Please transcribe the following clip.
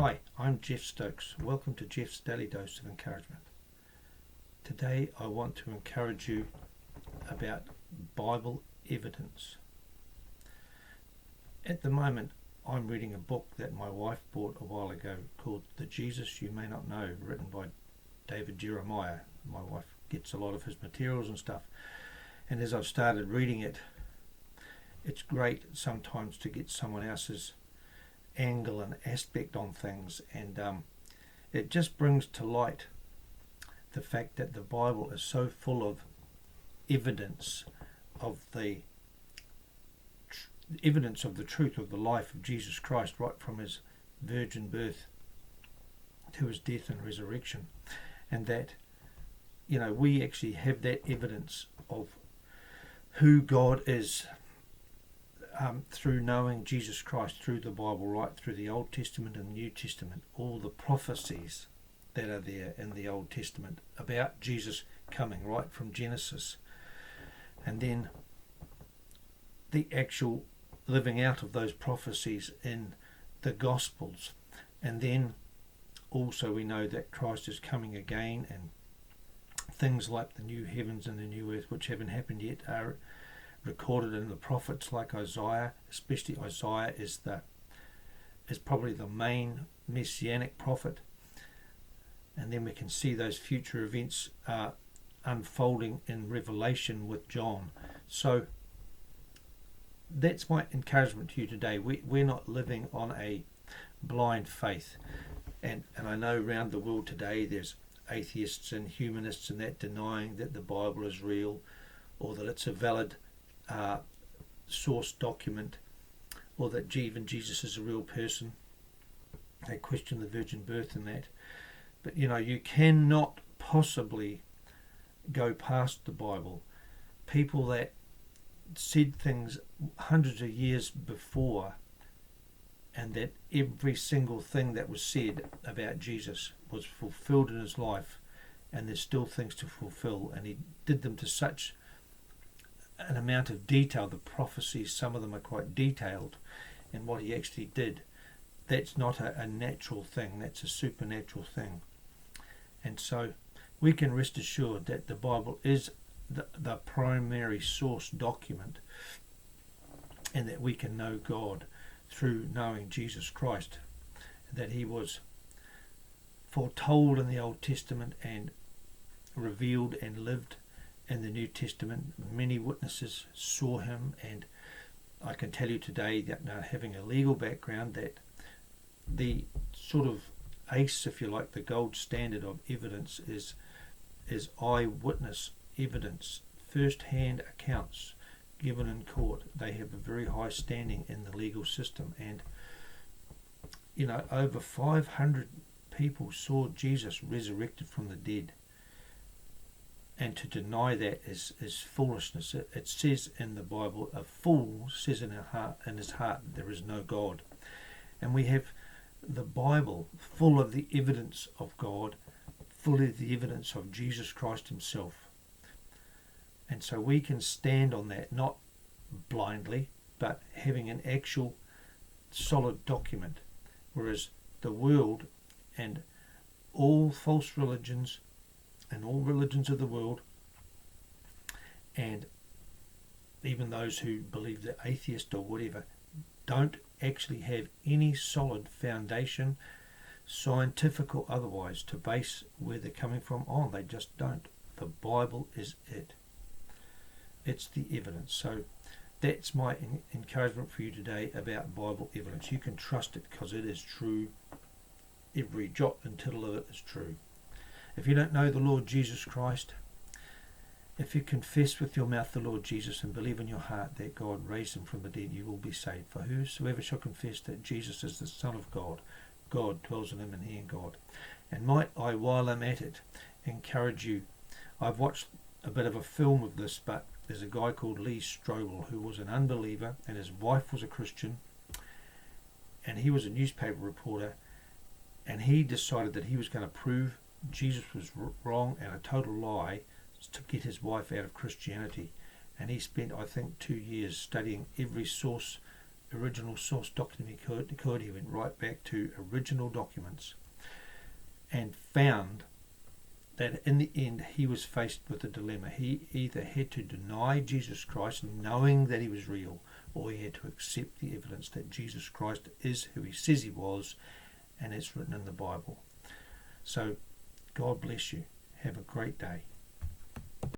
Hi, I'm Geoff Stokes. Welcome to Geoff's Daily Dose of Encouragement. Today I want to encourage you about Bible evidence. At the moment I'm reading a book that my wife bought a while ago called The Jesus You May Not Know, written by David Jeremiah. My wife gets a lot of his materials and stuff, and as I've started reading it, it's great sometimes to get someone else's angle and aspect on things, and it just brings to light the fact that the Bible is so full of evidence of the truth of the life of Jesus Christ, right from his virgin birth to his death and resurrection, and that we actually have that evidence of who God is through knowing Jesus Christ through the Bible, right through the Old Testament and the New Testament, all the prophecies that are there in the Old Testament about Jesus coming, right from Genesis, and then the actual living out of those prophecies in the Gospels. And then also we know that Christ is coming again, and things like the new heavens and the new earth, which haven't happened yet, are recorded in the prophets like Isaiah. Especially Isaiah is probably the main messianic prophet, and then we can see those future events unfolding in Revelation with John. So that's my encouragement to you today. We're not living on a blind faith, and I know around the world today there's atheists and humanists and that denying that the Bible is real, or that it's a valid source document, or that even Jesus is a real person. They question the virgin birth and that. But you cannot possibly go past the Bible. People that said things hundreds of years before, and that every single thing that was said about Jesus was fulfilled in his life, and there's still things to fulfill, and he did them to such an amount of detail. The prophecies, some of them are quite detailed in what he actually did. That's not a natural thing, that's a supernatural thing. And so we can rest assured that the Bible is the primary source document, and that we can know God through knowing Jesus Christ, that he was foretold in the Old Testament and revealed and lived in the New Testament. Many witnesses saw him, and I can tell you today that having a legal background, that the sort of ace, if you like, the gold standard of evidence is eyewitness evidence, first-hand accounts given in court. They have a very high standing in the legal system, and over 500 people saw Jesus resurrected from the dead. And to deny that is foolishness. It says in the Bible, a fool says in his heart there is no God. And we have the Bible full of the evidence of God, full of the evidence of Jesus Christ himself. And so we can stand on that, not blindly, but having an actual solid document. Whereas the world and all false religions and all religions of the world, and even those who believe they're atheist or whatever, don't actually have any solid foundation, scientific or otherwise, to base where they're coming from on. They just don't. The Bible is it. It's the evidence. So that's my encouragement for you today about Bible evidence. You can trust it because it is true. Every jot and tittle of it is true. If you don't know the Lord Jesus Christ, if you confess with your mouth the Lord Jesus and believe in your heart that God raised him from the dead, you will be saved. For whosoever shall confess that Jesus is the Son of God, God dwells in him and he in God. And might I, while I'm at it, encourage you. I've watched a bit of a film of this, but there's a guy called Lee Strobel who was an unbeliever, and his wife was a Christian, and he was a newspaper reporter, and he decided that he was going to prove Jesus was wrong and a total lie to get his wife out of Christianity. And he spent, I think, 2 years studying every source original source document he could. He went right back to original documents and found that in the end he was faced with a dilemma. He either had to deny Jesus Christ knowing that he was real, or he had to accept the evidence that Jesus Christ is who he says he was, and it's written in the Bible. So God bless you. Have a great day.